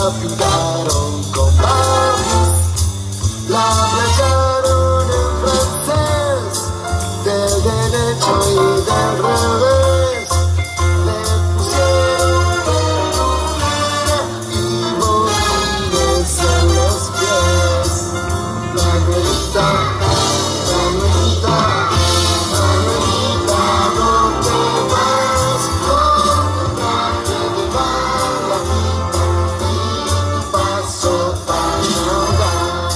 la pintaron con barniz, la plancharon en francés, del derecho y del revés, le pusieron peluquera y botines en los pies. Manuelita, Manuelita, Manuelita, ¿dónde vas? Con el traje de balacita y tu paso tan audaz.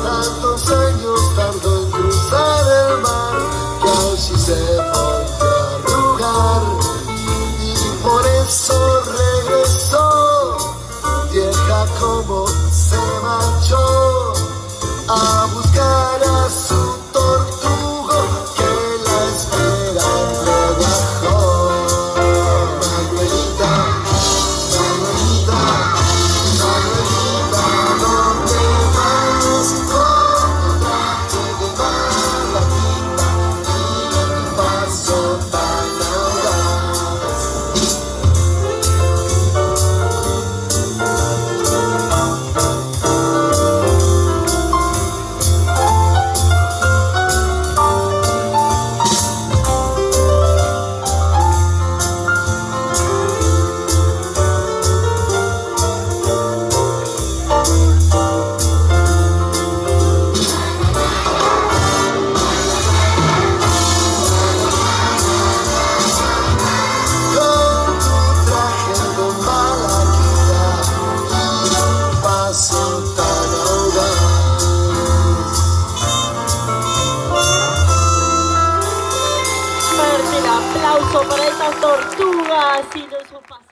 Tantos años tardó en cruzar el mar, que allí se volvió a arrugar, y por eso regresó, vieja como se marchó, a buscar a su tortugo que la espera entre Guajó. Manuelita, Manuelita, Manuelita, ¿dónde vas? Con el traje de balacita y tu paso tan audaz. Con tu traje de malaquita y un paso tan audaz. Fuerte el aplauso para esta tortuga, si no son fáciles.